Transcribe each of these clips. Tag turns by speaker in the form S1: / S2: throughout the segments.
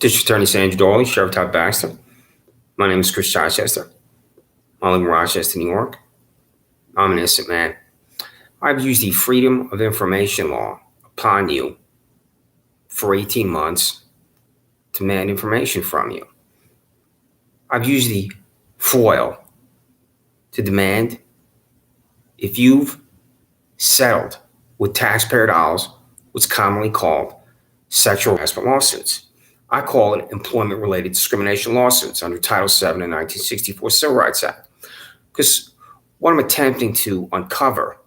S1: District Attorney Sandra Doorley, Sheriff Todd Baxter. My name is Chris Rochester. I live in Rochester, New York. I'm an innocent man. I've used the Freedom of Information law upon you for 18 months to demand information from you. I've used the FOIL to demand if you've settled with taxpayer dollars what's commonly called sexual harassment lawsuits. I call it employment-related discrimination lawsuits under Title VII of the 1964 Civil Rights Act. Because what I'm attempting to uncover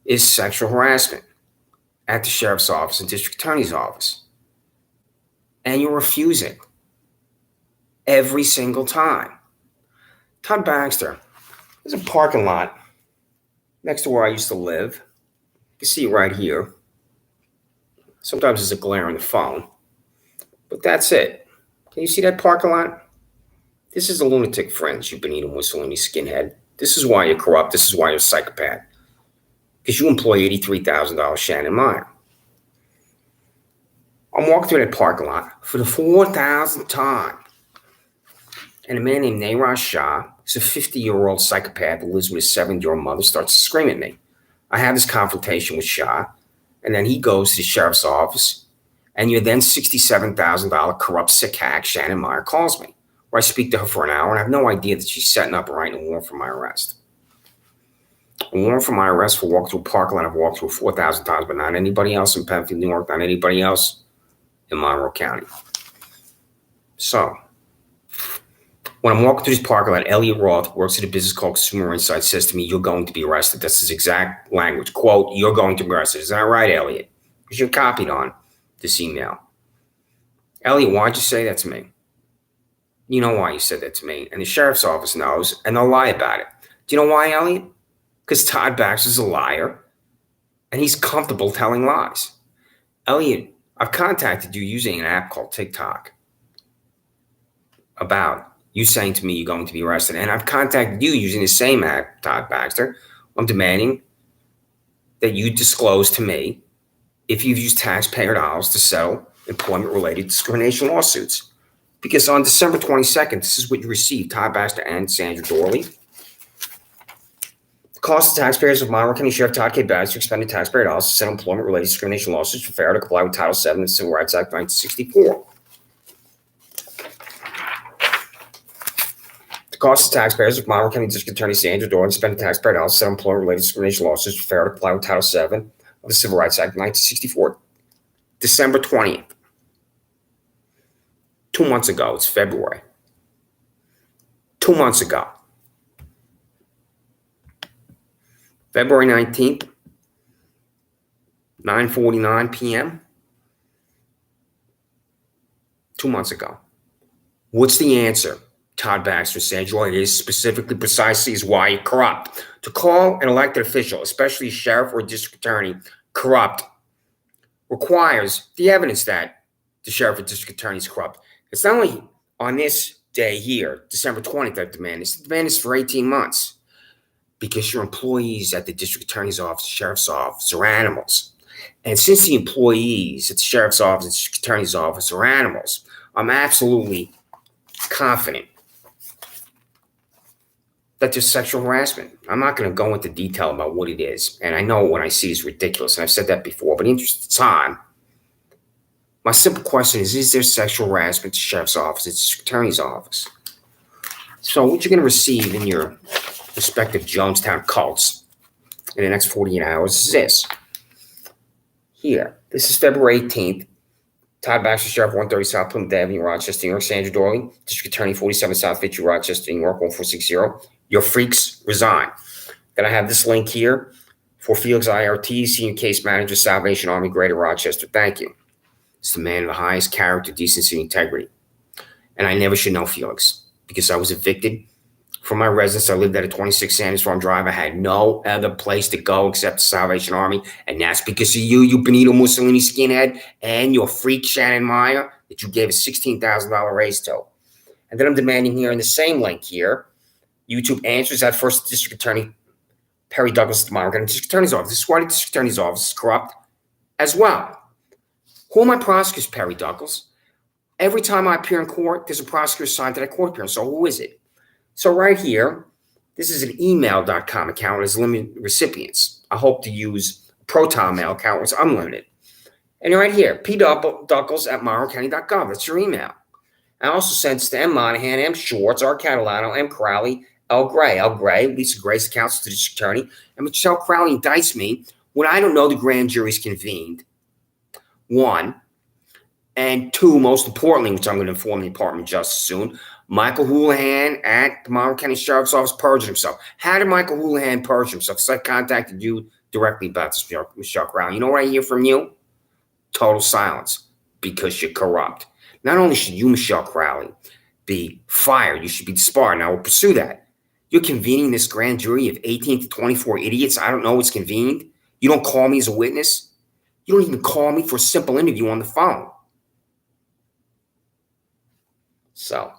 S1: is sexual harassment at the sheriff's office and district attorney's office. And you're refusing every single time. Todd Baxter, there's a parking lot next to where I used to live. You can see it right here. Sometimes there's a glare on the phone, but that's it. Can you see that parking lot? This is the lunatic friends you Benito Mussolini skinhead. This is why you're corrupt. This is why you're a psychopath. Because you employ $83,000 Shannon Meyer. I'm walking through that parking lot for the 4,000th time. And a man named Neeraj Shah, who's a 50-year-old psychopath who lives with his 7-year-old mother, starts to scream at me. I have this confrontation with Shah, and then he goes to the sheriff's office, and your then $67,000 corrupt sick hack, Shannon Meyer, calls me, where I speak to her for an hour, and I have no idea that she's setting up and writing a warrant for my arrest. A warrant for my arrest for walking through a parking lot I've walked through 4,000 times, but not anybody else in Penfield, New York, not anybody else in Monroe County. So, when I'm walking through this parking lot, Elliot Roth works at a business called Consumer Insight, says to me, "You're going to be arrested." That's his exact language. Quote, "You're going to be arrested." Is that right, Elliot? Because you're copied on this email. Elliot, why'd you say that to me? You know why you said that to me. And the sheriff's office knows, and they'll lie about it. Do you know why, Elliot? Because Todd Baxter's a liar, and he's comfortable telling lies. Elliot, I've contacted you using an app called TikTok about you saying to me you're going to be arrested. And I've contacted you using the same app, Todd Baxter. I'm demanding that you disclose to me if you've used taxpayer dollars to settle employment-related discrimination lawsuits. Because on December 22nd, this is what you received, Todd Baxter and Sandra Doorley. The cost of taxpayers of Monroe County Sheriff Todd K. Baxter expended taxpayer dollars to settle employment-related discrimination lawsuits for failure to comply with Title VII of the Civil Rights Act of 1964. The cost of taxpayers of Monroe County District Attorney Sandra Doorley expended taxpayer dollars to settle employment-related discrimination lawsuits for failure to comply with Title VII of the Civil Rights Act of 1964. December 20th. 2 months ago. It's February. 2 months ago. February 19th, 9:49 p.m. 2 months ago. What's the answer? Todd Baxter said, "It is specifically, precisely is why you're corrupt. To call an elected official, especially a sheriff or a district attorney, corrupt requires the evidence that the sheriff or district attorney is corrupt. It's not only on this day here, December 20th, that demand is. The demand is for 18 months because your employees at the district attorney's office, sheriff's office are animals. And since the employees at the sheriff's office and district attorney's office are animals, I'm absolutely confident that there's sexual harassment. I'm not going to go into detail about what it is. And I know what I see is ridiculous. And I've said that before. But in the interest of time, my simple question is there sexual harassment at the sheriff's office, at the district attorney's office? So what you're going to receive in your respective Jonestown cults in the next 48 hours is this. Here. This is February 18th. Todd Baxter, Sheriff, 130 South Plymouth Avenue, Rochester, New York. Sandra Doorley, District Attorney, 47 South Fitzhugh, Rochester, New York, 1460. Your freaks resign. Then I have this link here for Felix IRT, Senior Case Manager, Salvation Army, Greater Rochester. Thank you. It's the man of the highest character, decency, and integrity. And I never should know Felix because I was evicted from my residence. I lived at a 26 Sanders Farm Drive. I had no other place to go except the Salvation Army. And that's because of you Benito Mussolini skinhead, and your freak Shannon Meyer that you gave a $16,000 raise to. And then I'm demanding here in the same link here, YouTube answers that first district attorney, Perry Douglas, the Monroe County District Attorney's Office. This is why the District Attorney's Office is corrupt as well. Who am I prosecutors, Perry Douglas? Every time I appear in court, there's a prosecutor assigned to that court appearance. So who is it? So right here, this is an email.com account with limited recipients. I hope to use a Proton Mail account, which is unlimited. And right here, pduckles@monroecounty.gov. That's your email. I also sent to M. Monahan, M. Schwartz, R. Catalano, M. Crowley, L. Gray. L. Gray, Lisa Gray's counsel to the district attorney, and Michelle Crowley indicts me when I don't know the grand jury's convened. 1. And 2, most importantly, which I'm going to inform the Department of Justice soon, Michael Houlihan at the Monroe County Sheriff's Office perjured himself. How did Michael Houlihan perjure himself? Because I contacted you directly about this, Michelle Crowley. You know what I hear from you? Total silence, because you're corrupt. Not only should you, Michelle Crowley, be fired, you should be disbarred. And I will pursue that. You're convening this grand jury of 18 to 24 idiots. I don't know what's convened. You don't call me as a witness. You don't even call me for a simple interview on the phone. So,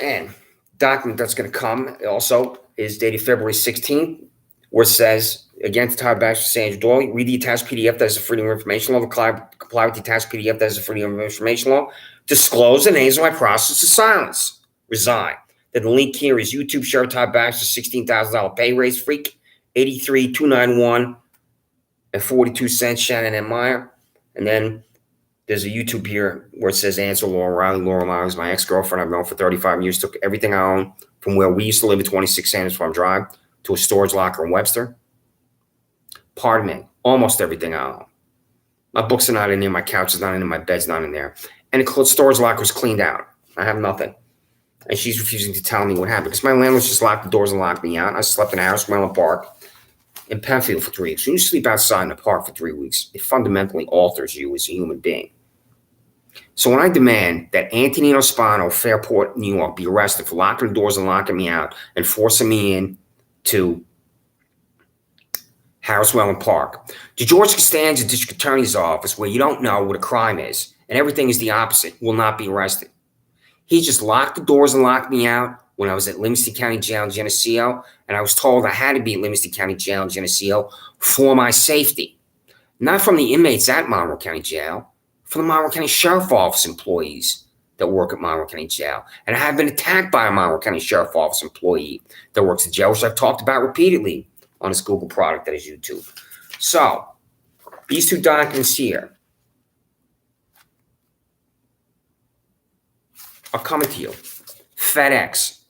S1: and document that's going to come also is dated February 16th, where it says, again, to Todd, Baxter, Sandra, Doorley, read the attached PDF that is the Freedom of Information Law, comply with the attached PDF that is the Freedom of Information Law, disclose the names of my process to silence, resign. Then the link here is YouTube, Sheriff Todd Baxter, $16,000 pay raise, freak, 83,291 and 42 cents, Shannon and Meyer. And then there's a YouTube here where it says answer Laura Riley. Laura Riley is my ex-girlfriend I've known for 35 years. Took everything I own from where we used to live at 26 Sanders Farm Drive to a storage locker in Webster. Pardon me, almost everything I own. My books are not in there. My couch is not in there. My bed's not in there. And the storage locker was cleaned out. I have nothing. And she's refusing to tell me what happened because my landlord just locked the doors and locked me out. I slept in Harris Wayland Park in Penfield for 3 weeks. When you sleep outside in a park for 3 weeks, it fundamentally alters you as a human being. So when I demand that Antonino Spano, Fairport, New York, be arrested for locking the doors and locking me out and forcing me in to Harris Wayland Park, to George Costanza District Attorney's Office, where you don't know what a crime is and everything is the opposite, will not be arrested. He just locked the doors and locked me out when I was at Livingston County Jail in Geneseo, and I was told I had to be at Livingston County Jail in Geneseo for my safety. Not from the inmates at Monroe County Jail, from the Monroe County Sheriff Office employees that work at Monroe County Jail. And I have been attacked by a Monroe County Sheriff Office employee that works at jail, which I've talked about repeatedly on this Google product that is YouTube. So, these 2 documents here are coming to you. FedEx.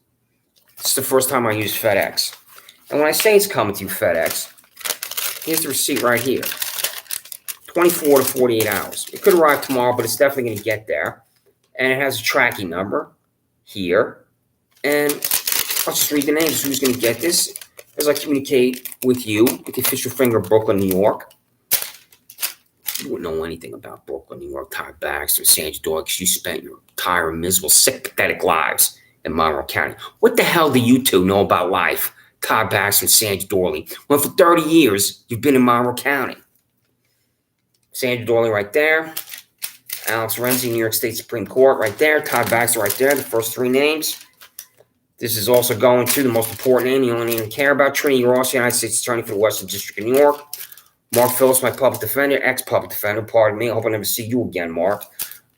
S1: This is the first time I use FedEx. And when I say it's coming to you, FedEx, here's the receipt right here. 24 to 48 hours. It could arrive tomorrow, but it's definitely going to get there. And it has a tracking number here. And I'll just read the names. Who's going to get this as I communicate with you with the official finger of Brooklyn, New York. You wouldn't know anything about Brooklyn, New York, Todd Baxter, Sandra Doorley, because you spent your entire miserable, sick, pathetic lives in Monroe County. What the hell do you 2 know about life, Todd Baxter and Sandra Doorley, when for 30 years you've been in Monroe County? Sandra Doorley right there. Alex Renzi, New York State Supreme Court right there. Todd Baxter right there, the first 3 names. This is also going to the most important name you only even care about. Trinity Ross, United States Attorney for the Western District of New York. Mark Phillips, my public defender, ex-public defender. Pardon me. I hope I never see you again, Mark.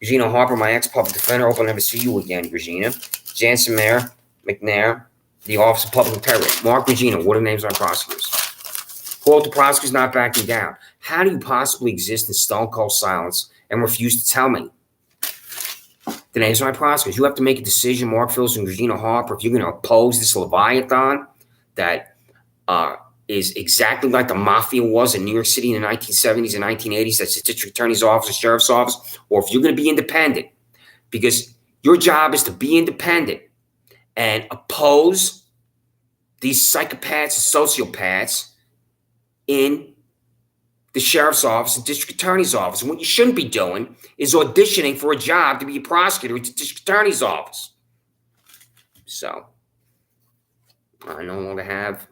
S1: Regina Harper, my ex-public defender. I hope I never see you again, Regina. Jansen Mayer, McNair, the Office of Public Integrity. Mark, Regina, what are the names of our prosecutors? Quote, the prosecutor's not backing down. How do you possibly exist in stone cold silence and refuse to tell me the names of my prosecutors? You have to make a decision, Mark Phillips and Regina Harper, if you're going to oppose this Leviathan that is exactly like the mafia was in New York City in the 1970s and 1980s. That's the district attorney's office, the sheriff's office, or if you're going to be independent, because your job is to be independent and oppose these psychopaths and sociopaths in the sheriff's office and district attorney's office. And what you shouldn't be doing is auditioning for a job to be a prosecutor at the district attorney's office. So, I no longer have.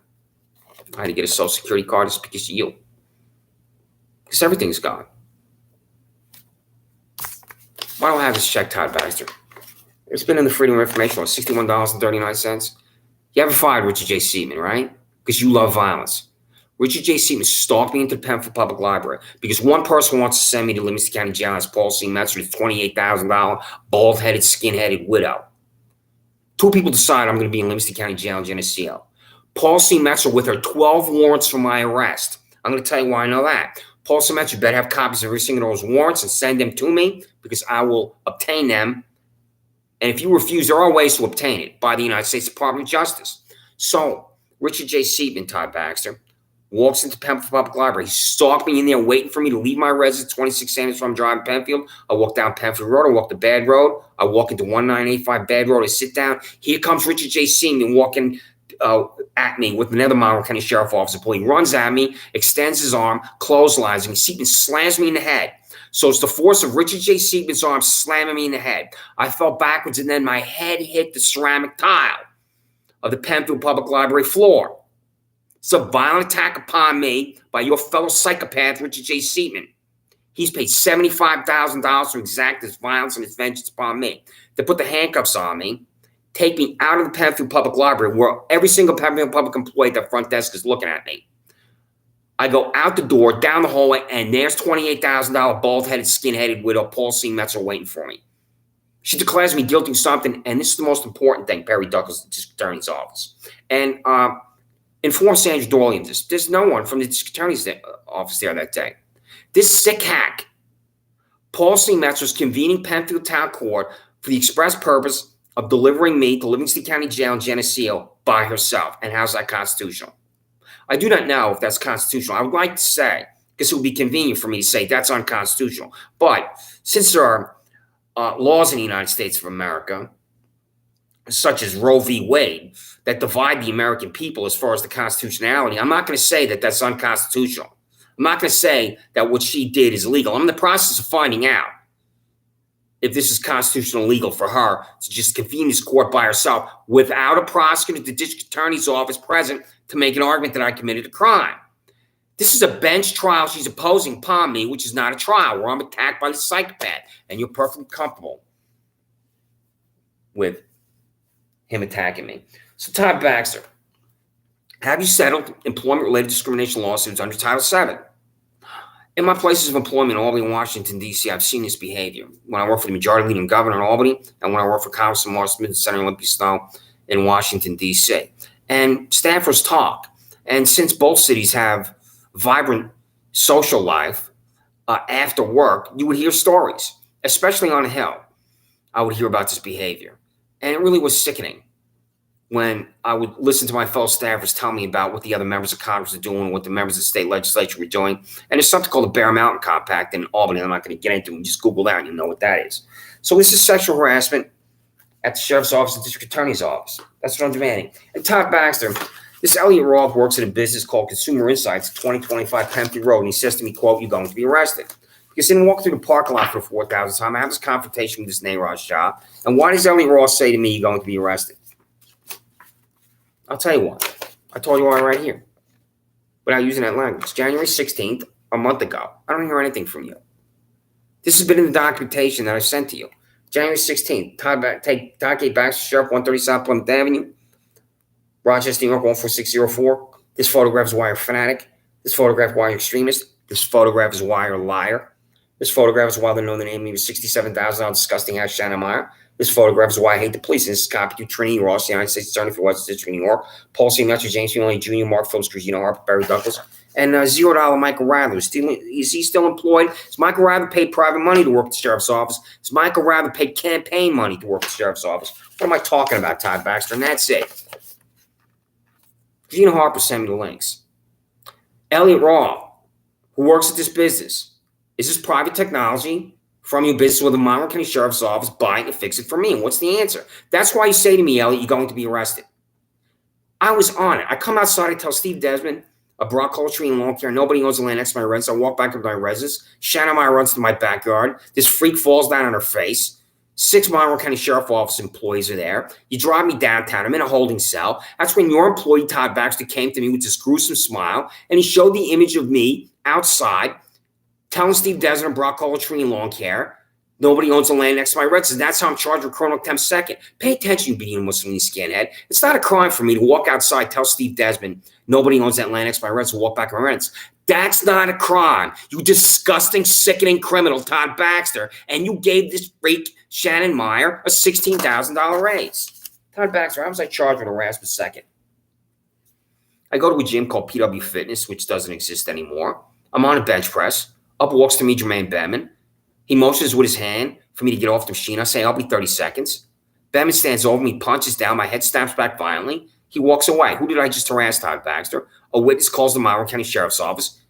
S1: I had to get a social security card. It's because of you. Because everything's gone. Why don't I have this check, Todd Baxter? It's been in the Freedom of Information Law, $61.39. You haven't fired Richard J. Seaman, right? Because you love violence. Richard J. Seaman stalked me into the Penfield Public Library because one person wants to send me to Livingston County Jail as Paul C. Metzer, the $28,000 bald-headed, skin-headed widow. Two people decide I'm going to be in Livingston County Jail in Geneseo. Paul C. Metzer with her 12 warrants for my arrest. I'm going to tell you why I know that. Paul C. Metzer better have copies of every single of those warrants and send them to me because I will obtain them. And if you refuse, there are ways to obtain it by the United States Department of Justice. So Richard J. Seaman, Todd Baxter, walks into Penfield Public Library. He stalked me in there waiting for me to leave my residence, 26 Sanders, so I'm driving Penfield. I walk down Penfield Road. I walk the Bad Road. I walk into 1985 Bad Road. I sit down. Here comes Richard J. Seaman walking at me with another Monroe County Sheriff officer. He runs at me, extends his arm, clotheslines me. Seaman slams me in the head. So it's the force of Richard J. Seaman's arm slamming me in the head. I fell backwards, and then my head hit the ceramic tile of the Penfield Public Library floor. It's a violent attack upon me by your fellow psychopath, Richard J. Seaman. He's paid $75,000 to exact his violence and his vengeance upon me. To put the handcuffs on me, take me out of the Penfield Public Library where every single Penfield Public employee at the front desk is looking at me. I go out the door, down the hallway, and there's $28,000 bald-headed, skin-headed widow Paul C. Metzer waiting for me. She declares me guilty of something, and this is the most important thing, Perry Douglas, the district attorney's office. And inform Sandra Doorley of this. There's no one from the district attorney's office there that day. This sick hack, Paul C. Metzer, is convening Penfield Town Court for the express purpose of delivering me to Livingston County Jail in Geneseo by herself. And how's that constitutional? I do not know if that's constitutional. I would like to say, because it would be convenient for me to say that's unconstitutional. But since there are laws in the United States of America, such as Roe v. Wade, that divide the American people as far as the constitutionality, I'm not going to say that that's unconstitutional. I'm not going to say that what she did is illegal. I'm in the process of finding out if this is constitutional legal for her to just convene this court by herself without a prosecutor at the district attorney's office present to make an argument that I committed a crime. This is a bench trial she's opposing upon me, which is not a trial where I'm attacked by the psychopath, and you're perfectly comfortable with him attacking me. So, Todd Baxter, have you settled employment-related discrimination lawsuits under Title VII? In my places of employment in Albany, Washington, D.C., I've seen this behavior. When I worked for the majority-leading governor in Albany, and when I worked for Congressman Mark Smith and Senator Olympia Snowe in Washington, D.C. And staffers talk. And since both cities have vibrant social life after work, you would hear stories, especially on the Hill. I would hear about this behavior. And it really was sickening when I would listen to my fellow staffers tell me about what the other members of Congress are doing, what the members of the state legislature were doing. And there's something called the Bear Mountain Compact in Albany. I'm not going to get into it. Just Google that and you'll know what that is. So this is sexual harassment at the sheriff's office and district attorney's office. That's what I'm demanding. And Todd Baxter, this Elliot Roth works at a business called Consumer Insights, 2025 Penfield Road, and he says to me, quote, "You're going to be arrested." Because he didn't walk through the parking lot for the 4,000th time. I have this confrontation with this Nayraj job. And why does Elliot Roth say to me, "You're going to be arrested"? I'll tell you why. I told you why right here. Without using that language. January 16th, a month ago. I don't hear anything from you. This has been in the documentation that I sent to you. January 16th, Todd K. Baxter, Sheriff, 130 South Plymouth Avenue, Rochester, New York, 14604. This photograph is why you're a fanatic. This photograph is why you're extremist. This photograph is why you're a liar. This photograph is why they know the name of you, $67,000 disgusting ass Shannon Meyer. This photograph is why I hate the police. And this is copy to Trinity Ross, the United States Attorney for West District, New York. Paul C. Metzer, James Mullen Jr., Mark Phillips, Christina Harper, Barry Douglas, and $0 Michael Rather. Is he still employed? Is Michael Rather paid private money to work at the sheriff's office? Is Michael Rather paid campaign money to work at the sheriff's office? What am I talking about, Todd Baxter? And that's it. Gina Harper sent me the links. Elliot Roth, who works at this business, is this private technology from your business with the Monroe County Sheriff's Office, buy it and fix it for me? And what's the answer? That's why you say to me, Elliot, you're going to be arrested. I was on it. I come outside, I tell Steve Desmond, a broad culture and lawn care, nobody owns the land next to my residence. I walk back up to my residence. Shannon Meyer runs to my backyard. This freak falls down on her face. 6 Monroe County Sheriff Office employees are there. You drive me downtown. I'm in a holding cell. That's when your employee, Todd Baxter, came to me with this gruesome smile, and he showed the image of me outside telling Steve Desmond, Brock Tree and Lawn Care, Nobody owns the land next to my residence. That's how I'm charged with criminal contempt second. Pay attention, you being a Muslim skinhead. It's not a crime for me to walk outside, tell Steve Desmond, nobody owns that land next to my residence, walk back to my residence. That's not a crime. You disgusting, sickening criminal, Todd Baxter, and you gave this freak, Shannon Meyer, a $16,000 raise. Todd Baxter, how was I charged with harassment second? I go to a gym called PW Fitness, which doesn't exist anymore. I'm on a bench press. Up walks to me Jermaine Bettman. He motions with his hand for me to get off the machine. I say, I'll be 30 seconds. Bettman stands over me, punches down. My head snaps back violently. He walks away. Who did I just harass, Todd Baxter? A witness calls the Monroe County Sheriff's Office.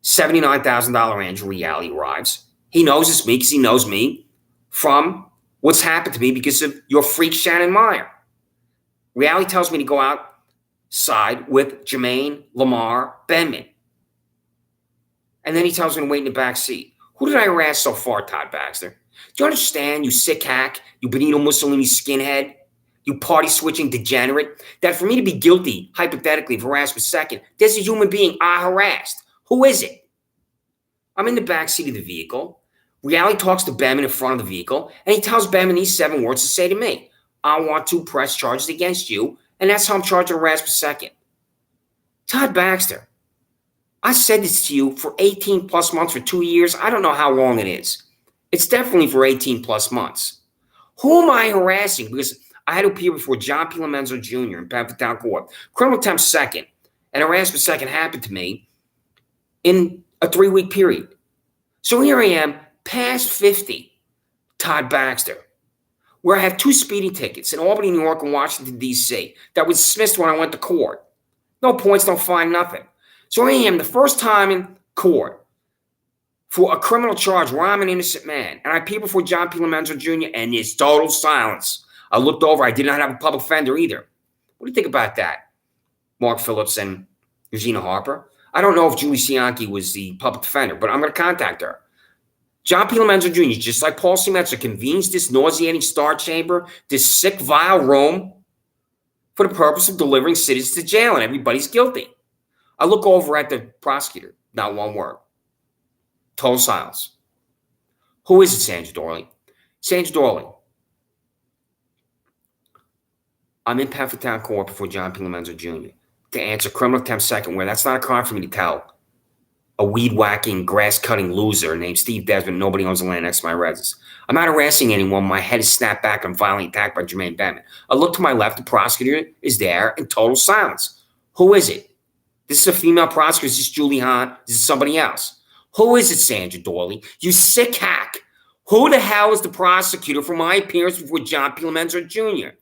S1: $79,000 Andrew Reality arrives. He knows it's me because he knows me from what's happened to me because of your freak Shannon Meyer. Reality tells me to go outside with Jermaine Lamar Bettman. And then he tells me to wait in the back seat. Who did I harass so far, Todd Baxter? Do you understand, you sick hack, you Benito Mussolini skinhead, you party-switching degenerate, that for me to be guilty, hypothetically, of harassment second, there's a human being I harassed. Who is it? I'm in the back seat of the vehicle. Reality talks to Bettman in front of the vehicle, and he tells Bettman these 7 words to say to me. I want to press charges against you, and that's how I'm charged with harassment second. Todd Baxter, I said this to you for 18 plus months, for 2 years. I don't know how long it is. It's definitely for 18 plus months. Who am I harassing? Because I had to appear before John P. Lomenzo Jr. in Bedford Town Court. Criminal contempt second and harassment second happened to me in a 3-week period. So here I am, past 50, Todd Baxter, where I have 2 speeding tickets in Albany, New York, and Washington, D.C. that was dismissed when I went to court. No points, no fine, nothing. So I am the first time in court for a criminal charge where I'm an innocent man. And I appear before John P. Lomenzo Jr. and there's total silence. I looked over. I did not have a public defender either. What do you think about that, Mark Phillips and Regina Harper? I don't know if Julie Cianchi was the public defender, but I'm going to contact her. John P. Lomenzo Jr., just like Paul C. Metzer, convenes this nauseating star chamber, this sick, vile room for the purpose of delivering citizens to jail, and everybody's guilty. I look over at the prosecutor, not one word. Total silence. Who is it, Sandra Doorley? Sandra Doorley. I'm in Bedford Town Court before John P. Lomenzo Jr. to answer criminal contempt second, where that's not a crime for me to tell a weed-whacking, grass-cutting loser named Steve Desmond, nobody owns the land next to my residence. I'm not harassing anyone. My head is snapped back. I'm violently attacked by Jermaine Bettman. I look to my left. The prosecutor is there in total silence. Who is it? This is a female prosecutor. Is this Julie Hahn? Is this somebody else? Who is it, Sandra Doorley? You sick hack. Who the hell is the prosecutor for my appearance before John P. Lomenzo Jr.?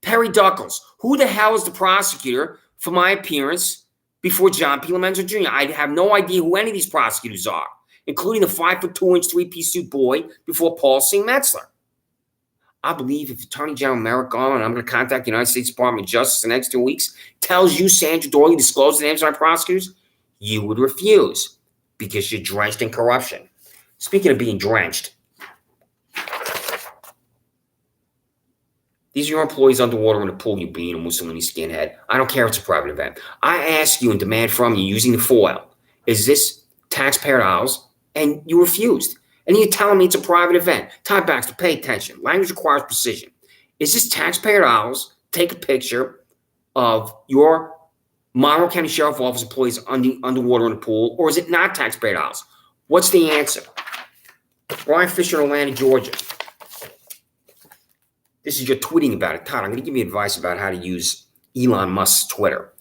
S1: Perry Duckles. Who the hell is the prosecutor for my appearance before John P. Lomenzo Jr.? I have no idea who any of these prosecutors are, including the 5'2" 3-piece suit boy before Paul C. Metzler. I believe if Attorney General Merrick Garland, and I'm going to contact the United States Department of Justice in the next 2 weeks, tells you, Sandra Doorley, disclose the names of our prosecutors, you would refuse because you're drenched in corruption. Speaking of being drenched, these are your employees underwater in the pool, you being a Mussolini skinhead. I don't care if it's a private event. I ask you and demand from you using the FOIL, is this taxpayer dollars? And you refused. And you're telling me it's a private event. Todd Baxter, pay attention. Language requires precision. Is this taxpayer dollars? Take a picture of your Monroe County Sheriff Office employees underwater in the pool, or is it not taxpayer dollars? What's the answer? Ryan Fisher in Atlanta, Georgia. This is your tweeting about it. Todd, I'm going to give you advice about how to use Elon Musk's Twitter.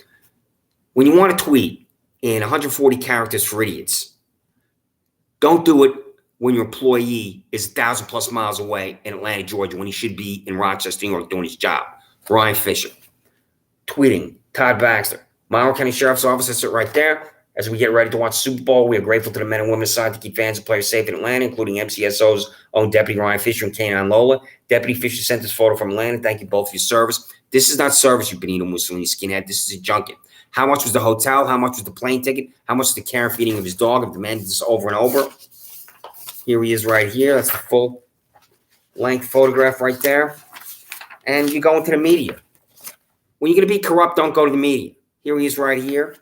S1: When you want to tweet in 140 characters for idiots, don't do it when your employee is 1,000 plus miles away in Atlanta, Georgia, when he should be in Rochester, New York, doing his job. Ryan Fisher. Tweeting, Todd Baxter. Monroe County Sheriff's Office, that's it right there. As we get ready to watch Super Bowl, we are grateful to the men and women assigned to keep fans and players safe in Atlanta, including MCSO's own Deputy Ryan Fisher and K9 Lola. Deputy Fisher sent this photo from Atlanta. Thank you both for your service. This is not service, you Benito Mussolini skinhead. This is a junket. How much was the hotel? How much was the plane ticket? How much was the care and feeding of his dog? I've demanded this over and over. Here he is right here. That's the full-length photograph right there. And you go into the media. When you're going to be corrupt, don't go to the media. Here he is right here.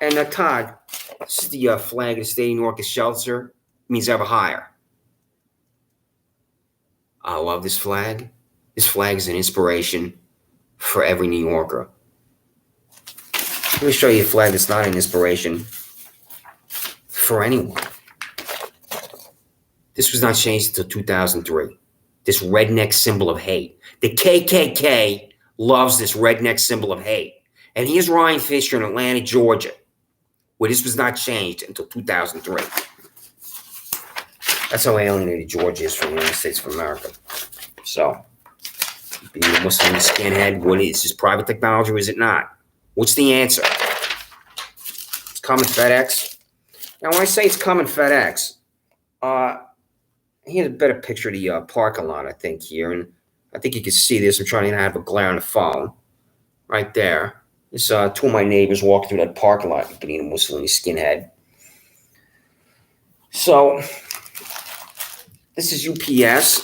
S1: And Todd, this is the flag of the state of New York is shelter. It means ever higher. I love this flag. This flag is an inspiration for every New Yorker. Let me show you a flag that's not an inspiration for anyone. This was not changed until 2003. This redneck symbol of hate. The KKK loves this redneck symbol of hate. And here's Ryan Fisher in Atlanta, Georgia, where this was not changed until 2003. That's how alienated Georgia is from the United States of America. So, being a Muslim skinhead, what is this private technology or is it not? What's the answer? It's coming FedEx. Now, when I say it's coming FedEx, here's a better picture of the parking lot, I think, here. And I think you can see this. I'm trying to have a glare on the phone. Right there. It's two of my neighbors walking through that parking lot, being a Muslim skinhead. So, this is UPS.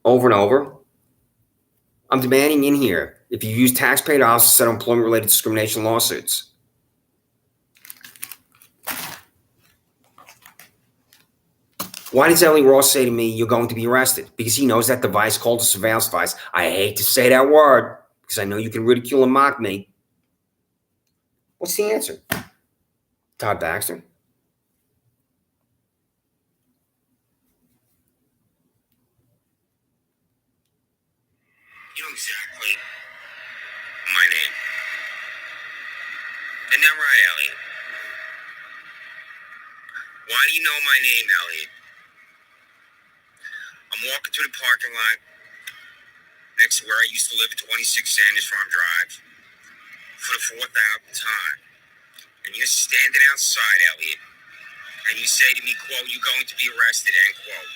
S1: Over and over. I'm demanding in here, if you use taxpayer dollars to settle employment-related discrimination lawsuits. Why does Ellie Ross say to me, you're going to be arrested? Because he knows that device called a surveillance device. I hate to say that word because I know you can ridicule and mock me. What's the answer? Todd Baxter? You know exactly my name. Isn't that right, Elliot? Why do you know my name, Elliot? I'm walking through the parking lot next to where I used to live at 26 Sanders Farm Drive for the 4,000th time. And you're standing outside, Elliot, and you say to me, quote, you're going to be arrested, end quote.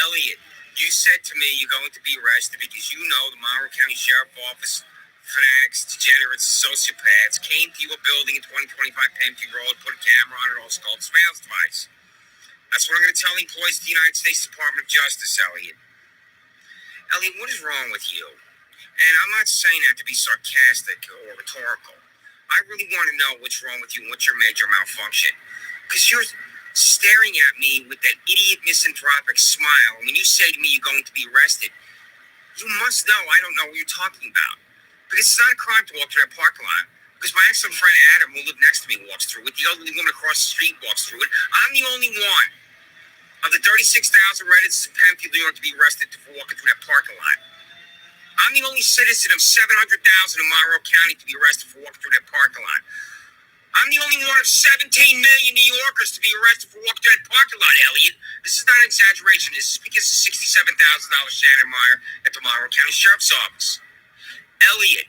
S1: Elliot, you said to me you're going to be arrested because you know the Monroe County Sheriff Office fanatics, degenerates, sociopaths came to your building in 2025 Pempsey Road, put a camera on it, also called a surveillance device. That's what I'm going to tell the employees of the United States Department of Justice, Elliot. Elliot, what is wrong with you? And I'm not saying that to be sarcastic or rhetorical. I really want to know what's wrong with you and what's your major malfunction. Because you're staring at me with that idiot misanthropic smile. And when you say to me you're going to be arrested, you must know I don't know what you're talking about. Because it's not a crime to walk through that parking lot. Because my excellent friend Adam, who lived next to me, walks through it. The elderly woman across the street walks through it. I'm the only one of the 36,000 residents of Pempsey, New York, to be arrested for walking through that parking lot. I'm the only citizen of 700,000 in Monroe County to be arrested for walking through that parking lot. I'm the only one of 17 million New Yorkers to be arrested for walking through that parking lot, Elliot. This is not an exaggeration. This is because of $67,000 Shannon Meyer at the Monroe County Sheriff's Office. Elliot,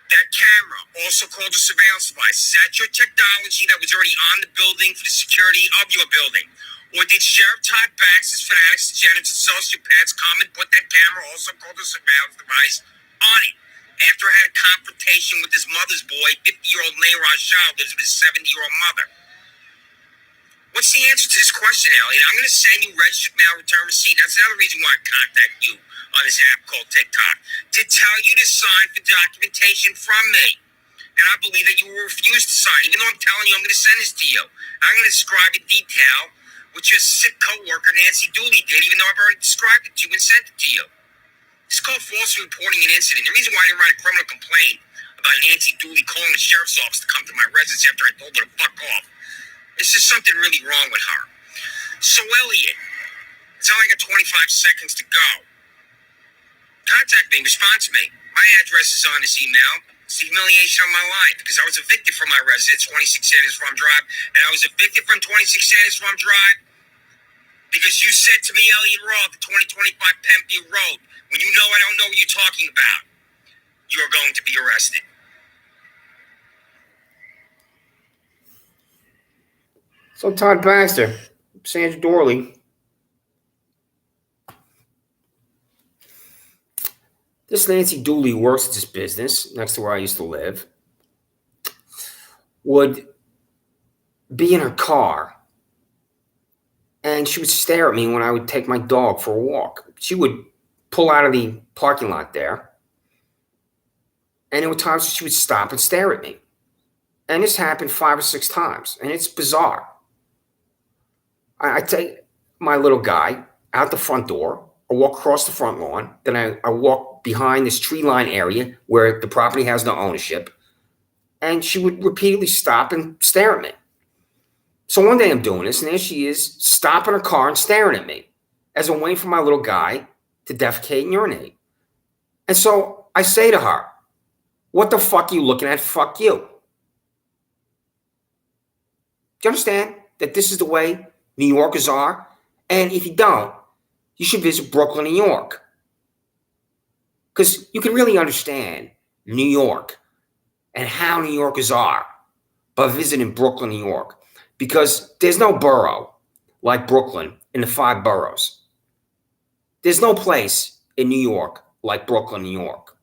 S1: that camera, also called a surveillance device, is that your technology that was already on the building for the security of your building? Or did Sheriff Todd Baxter's fanatics, degenerates, and sociopaths come and put that camera, also called a surveillance device, on it? After I had a confrontation with his mother's boy, 50-year-old Nayron Shaw, lives with his 70-year-old mother. What's the answer to this question, Elliot? I'm going to send you registered mail return receipt. That's another reason why I contact you on this app called TikTok, to tell you to sign for documentation from me. And I believe that you will refuse to sign, even though I'm telling you I'm going to send this to you. I'm going to describe in detail what your sick co-worker Nancy Dooley did, even though I've already described it to you and sent it to you. It's called falsely reporting an incident. The reason why I didn't write a criminal complaint about Nancy Dooley calling the sheriff's office to come to my residence after I told her to fuck off. There's just something really wrong with her. So, Elliot, it's only got 25 seconds to go. Contact me, respond to me. My address is on this email. It's the humiliation of my life because I was evicted from my residence, 26 Sanders Farm Drive, and I was evicted from 26 Sanders Farm Drive because you said to me, Elliot Roth, the 2025 Pempsey Road, when you know I don't know what you're talking about, you're going to be arrested. So Todd Baxter, Sandra Doorley. This Nancy Dooley works at this business next to where I used to live, would be in her car, and she would stare at me when I would take my dog for a walk. She would pull out of the parking lot there, and there were times she would stop and stare at me. And this happened 5 or 6 times, and it's bizarre. I take my little guy out the front door, I walk across the front lawn, then I walk behind this tree line area where the property has no ownership, and she would repeatedly stop and stare at me. So one day I'm doing this, and there she is, stopping her car and staring at me as I'm waiting for my little guy to defecate and urinate. And so I say to her, "What the fuck are you looking at? Fuck you." Do you understand that this is the way New Yorkers are? And if you don't, you should visit Brooklyn, New York. Because you can really understand New York and how New Yorkers are by visiting Brooklyn, New York. Because there's no borough like Brooklyn in the 5 boroughs. There's no place in New York like Brooklyn, New York.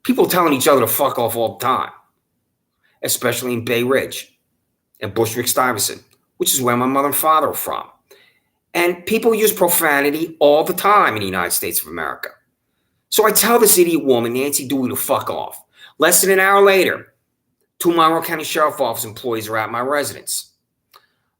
S1: People telling each other to fuck off all the time, especially in Bay Ridge and Bushwick-Stuyvesant, which is where my mother and father are from. And people use profanity all the time in the United States of America. So I tell this idiot woman, Nancy Dewey, to fuck off. Less than an hour later, 2 Monroe County Sheriff's Office employees are at my residence.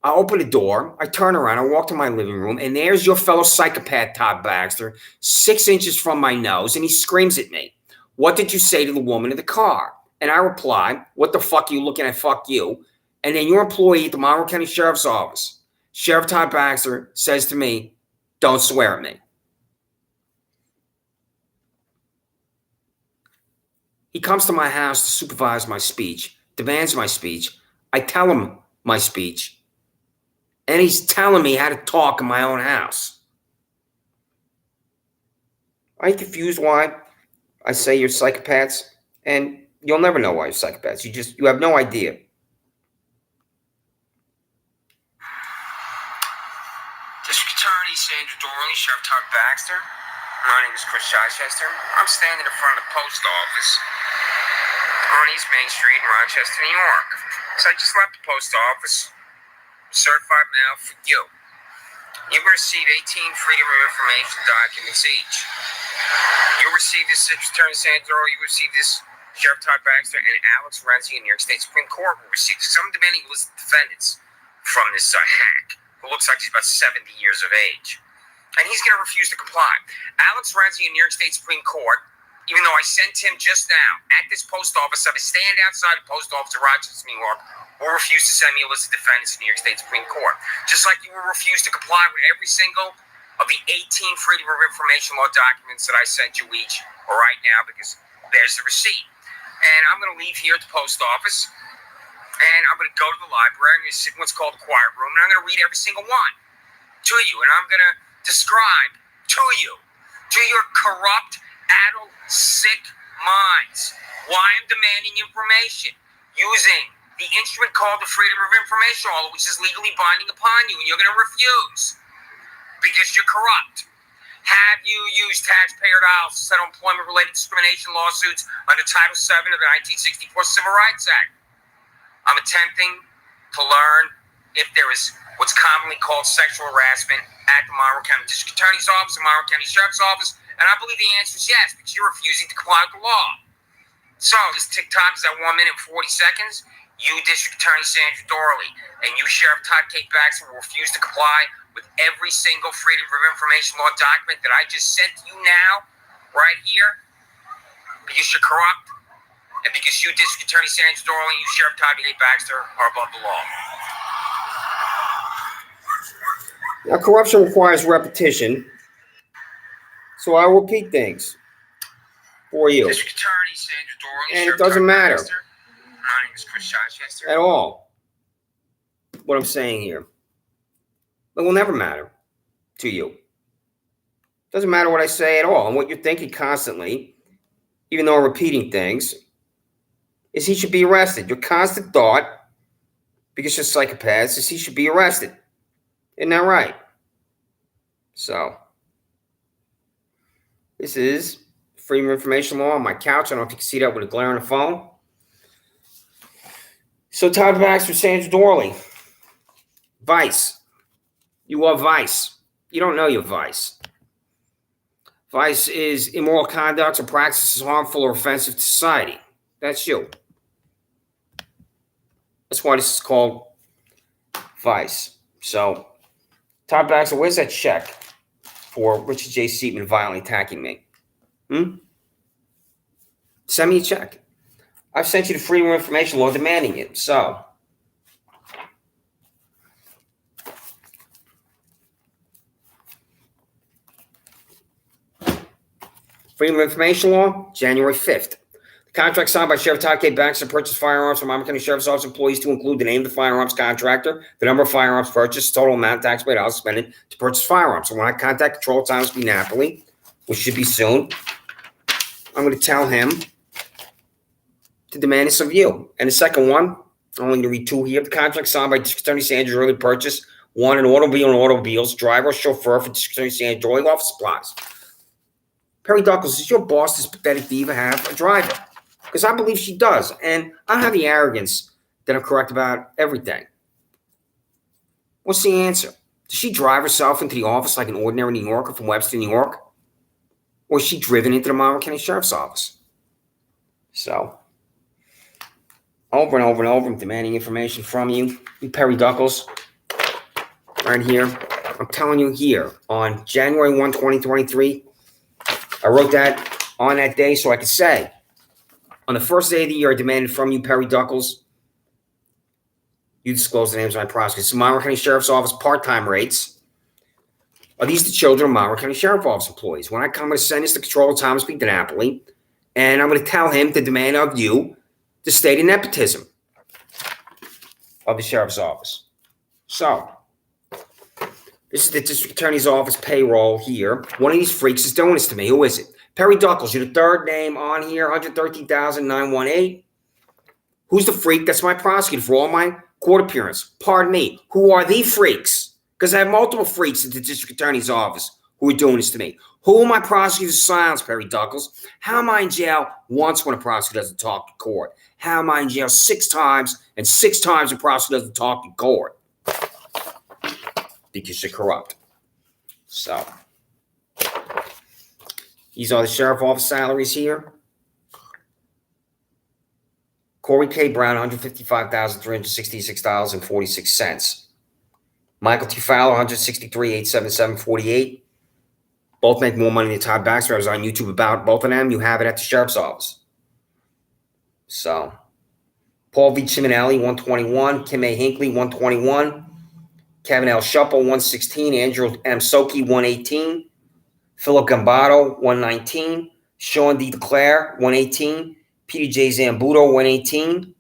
S1: I open the door, I turn around, I walk to my living room, and there's your fellow psychopath, Todd Baxter, 6 inches from my nose, and he screams at me, "What did you say to the woman in the car?" And I reply, "What the fuck are you looking at? Fuck you." And then your employee at the Monroe County Sheriff's Office, Sheriff Todd Baxter, says to me, "Don't swear at me." He comes to my house to supervise my speech, demands my speech. I tell him my speech. And he's telling me how to talk in my own house. Are you confused why I say you're psychopaths? And you'll never know why you're psychopaths. You have no idea. District Attorney Sandra, Doorley, Sheriff Todd Baxter. My name is Chris Chichester. I'm standing in front of the post office on East Main Street in Rochester, New York. So I just left the post office. Certified mail for you. You will receive 18 Freedom of Information documents each. You'll receive this District Attorney Sandra, you will receive this Sheriff Todd Baxter, and Alex Renzi in New York State Supreme Court will receive some demanding list of defendants from this hack, who looks like he's about 70 years of age. And he's going to refuse to comply. Alex Renzi in New York State Supreme Court, even though I sent him just now at this post office, I have a stand outside the post office in Rochester, New York, will refuse to send me a list of defendants in New York State Supreme Court. Just like you will refuse to comply with every single of the 18 Freedom of Information Law documents that I sent you each right now, because there's the receipt. And I'm going to leave here at the post office, and I'm going to go to the library, I'm going to sit in what's called the quiet room, and I'm going to read every single one to you, and I'm going to describe to you, to your corrupt, addled, sick minds, why I'm demanding information using the instrument called the Freedom of Information Law, which is legally binding upon you, and you're going to refuse because you're corrupt. Have you used taxpayer dollars to settle employment-related discrimination lawsuits under Title VII of the 1964 Civil Rights Act? I'm attempting to learn if there is what's commonly called sexual harassment at the Monroe County District Attorney's Office, the Monroe County Sheriff's Office, and I believe the answer is yes, because you're refusing to comply with the law. So this TikTok is at 1 minute and 40 seconds. You, District Attorney Sandra Doorley, and you, Sheriff Todd Baxter, will refuse to comply with every single Freedom of Information Law document that I just sent to you now, right here, because you're corrupt, and because you, District Attorney Sandra Doorley, and you, Sheriff Todd Baxter, are above the law. Now, corruption requires repetition, so I will repeat things for you. District Attorney Sandra Doorley, and Sheriff it doesn't matter. Baxter. My name is Chris Chichester. At all. What I'm saying here. It will never matter to you. Doesn't matter what I say at all. And what you're thinking constantly, even though I'm repeating things, is he should be arrested. Your constant thought, because you're psychopaths, is he should be arrested. Isn't that right? So, this is Freedom of Information Law on my couch. I don't know if you can see that with a glare on the phone. So Todd Baxter, Sandra Doorley. Vice. You are vice. You don't know your vice. Vice is immoral conduct or practices harmful or offensive to society. That's you. That's why this is called vice. So Todd Baxter, where's that check for Richard J. Seaman violently attacking me? Send me a check. I've sent you the Freedom of Information Law demanding it. So, Freedom of Information Law, January 5th. The contract signed by Sheriff Todd K. Baxter to purchase firearms from Monmouth County Sheriff's Office employees to include the name of the firearms contractor, the number of firearms purchased, total amount of taxpayer dollars spent to purchase firearms. So when I contact Control Thomas B. Napoli, which should be soon, I'm going to tell him to demand this of you. And the second one, I'm only going to read two here. The contract signed by District Attorney Sandra early purchase, one, an automobile and automobiles, driver or chauffeur for District Attorney Sandra Doorley office supplies. Perry Douglas, does your boss, this pathetic diva, have a driver? Because I believe she does. And I don't have the arrogance that I'm correct about everything. What's the answer? Does she drive herself into the office like an ordinary New Yorker from Webster, New York? Or is she driven into the Monmouth County Sheriff's Office? So, over and over and over, I'm demanding information from you. You Perry Douglas, right here. I'm telling you here, on January 1, 2023, I wrote that on that day so I could say, on the first day of the year, I demanded from you, Perry Douglas, you disclose the names of my prosecutors. So Monmouth County Sheriff's Office part-time rates. Are these the children of Monmouth County Sheriff's Office employees? When I come, I'm going to send this to Controller Thomas B. Napoli, and I'm going to tell him to demand of you the state of nepotism of the Sheriff's Office. So, this is the District Attorney's Office payroll here. One of these freaks is doing this to me. Who is it? Perry Douglas, you're the third name on here, $113,918. Who's the freak? That's my prosecutor for all my court appearance. Pardon me. Who are the freaks? Because I have multiple freaks at the District Attorney's Office who are doing this to me. Who are my prosecutors silence, Perry Douglas? How am I in jail once when a prosecutor doesn't talk to court? How am I in jail 6 times and 6 times a prosecutor doesn't talk to court? Because you're corrupt. So, these are the sheriff office salaries here. Corey K. Brown, $155,366.46. Michael T. Fowler, $163,877.48. Both make more money than Todd Baxter. I was on YouTube about both of them. You have it at the sheriff's office. So, Paul V. Chiminelli, $121. Kim A. Hinckley, $121. Kevin L. Shuppel, $116. Andrew M. Soki, $118. Philip Gambato, $119. Sean D. DeClaire, $118. Peter J. Zambuto, $118.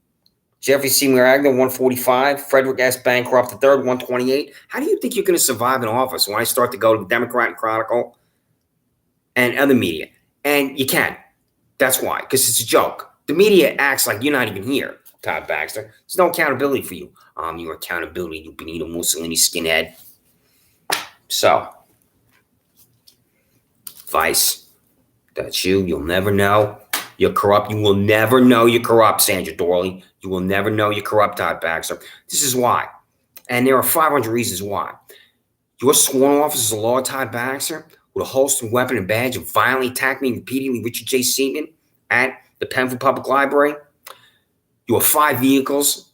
S1: Jeffrey C. Miragna, $145. Frederick S. Bancroft III, $128. How do you think you're going to survive in office when I start to go to the Democrat and Chronicle and other media? And you can't. That's why, because it's a joke. The media acts like you're not even here, Todd Baxter. There's no accountability for you. Your accountability, you Benito Mussolini skinhead. So, Vice, that's you. You'll never know. You're corrupt. You will never know you're corrupt, Sandra Doorley. You will never know you're corrupt, Todd Baxter. This is why. And there are 500 reasons why. Your sworn officers of law, Todd Baxter, with a holster, weapon, and badge, and violently attacked me repeatedly, Richard J. Seaman, at the Penfield Public Library. You have 5 vehicles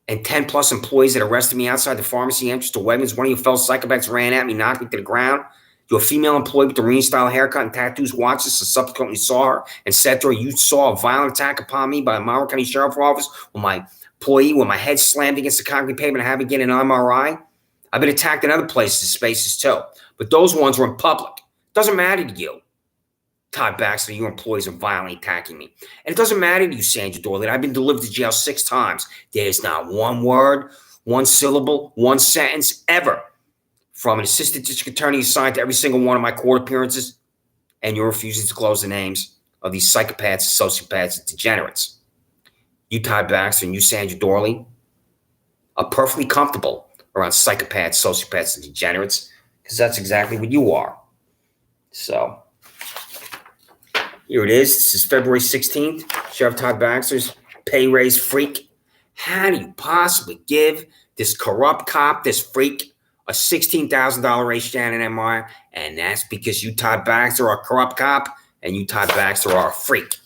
S1: and 10 plus employees that arrested me outside the pharmacy entrance to Wegmans. One of your fellow psychopaths ran at me, knocked me to the ground. Your female employee with the Marine-style haircut and tattoos watched this and subsequently saw her and said to her, you saw a violent attack upon me by the Monroe County Sheriff's Office with my employee, with my head slammed against the concrete pavement and having to get an MRI. I've been attacked in other places and spaces too, but those ones were in public. Doesn't matter to you, Todd Baxter, your employees are violently attacking me. And it doesn't matter to you, Sandra Doorley, I've been delivered to jail 6 times. There's not one word, one syllable, one sentence ever from an assistant district attorney assigned to every single one of my court appearances, and you're refusing to disclose the names of these psychopaths, sociopaths, and degenerates. You, Todd Baxter, and you, Sandra Doorley, are perfectly comfortable around psychopaths, sociopaths, and degenerates, because that's exactly what you are. So, here it is. This is February 16th. Sheriff Todd Baxter's pay raise freak. How do you possibly give this corrupt cop, this freak, a $16,000 raise Shannon MR? And that's because you, Todd Baxter, are a corrupt cop, and you, Todd Baxter, are a freak.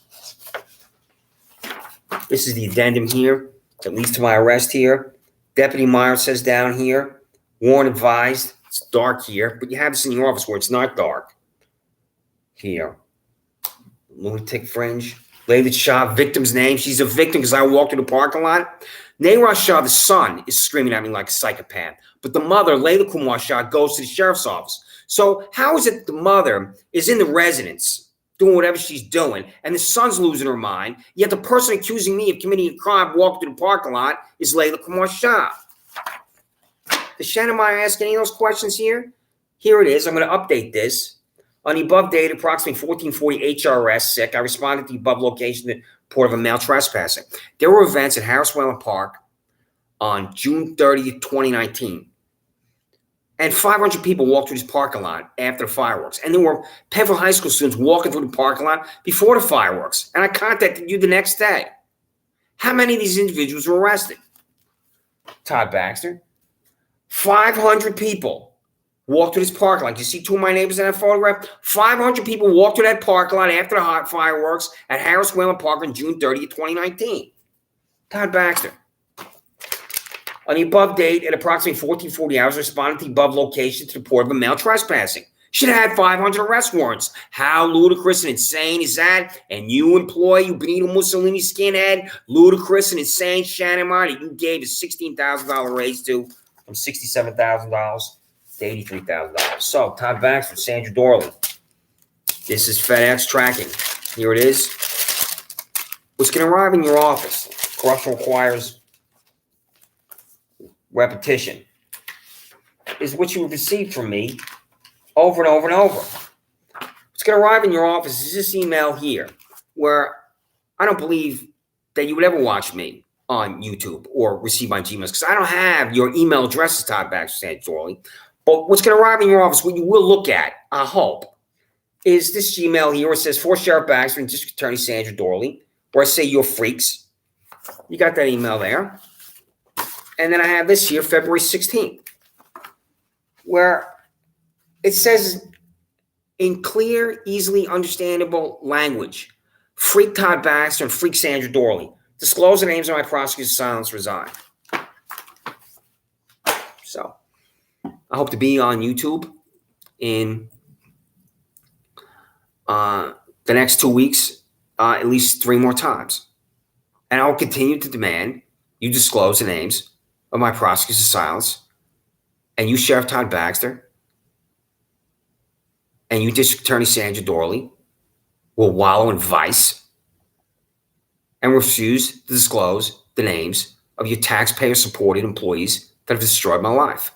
S1: This is the addendum here that leads to my arrest here. Deputy Meyer says down here, Warren advised It's dark here, but you have this in your office where it's not dark. Here. Lunatic fringe. Layla Shah, victim's name. She's a victim because I walked through the parking lot. Nayra Shah, the son, is screaming at me like a psychopath. But the mother, Layla Kumar Shah, goes to the sheriff's office. So how is it the mother is in the residence doing whatever she's doing, and the son's losing her mind, yet the person accusing me of committing a crime walking through the parking lot is Layla Kumar Shah? Does Shannon Meyer ask any of those questions here? Here it is. I'm going to update this. On the above date, approximately 1440 HRS 6, I responded to the above location to the report of a male trespassing. There were events at Harris Whalen Park on June 30th, 2019. And 500 people walked through this parking lot after the fireworks. And there were Penfield High School students walking through the parking lot before the fireworks. And I contacted you the next day. How many of these individuals were arrested? Todd Baxter. 500 people walked through this parking lot. You see two of my neighbors in that photograph? 500 people walked through that parking lot after the hot fireworks at Harris Whalen Park on June 30th, 2019. Todd Baxter. On the above date, at approximately 1440 hours, responded to the above location to the report of a male trespassing. Should have had 500 arrest warrants. How ludicrous and insane is that? And you employ, you Benito Mussolini skinhead, ludicrous and insane Shannon Meyer that you gave a $16,000 raise to from $67,000 to $83,000. So, Todd Baxter, Sandra Doorley. This is FedEx tracking. Here it is. What's going to arrive in your office? Corruption requires repetition. Is what you have received from me over and over and over. What's going to arrive in your office is this email here, where I don't believe that you would ever watch me on YouTube or receive my Gmails, because I don't have your email addresses, Todd Baxter, Sandra Doorley. But what's going to arrive in your office, what you will look at, I hope, is this Gmail here where it says, for Sheriff Baxter and District Attorney Sandra Doorley, where I say you're freaks. You got that email there. And then I have this here, February 16th, where it says in clear, easily understandable language, freak Todd Baxter and freak Sandra Doorley. Disclose the names of my prosecutors, silence, resign. So, I hope to be on YouTube in the next 2 weeks, at least 3 more times. And I'll continue to demand you disclose the names of my prosecutors, silence, and you, Sheriff Todd Baxter, and you, District Attorney Sandra Doorley, will wallow in vice and refuse to disclose the names of your taxpayer-supported employees that have destroyed my life.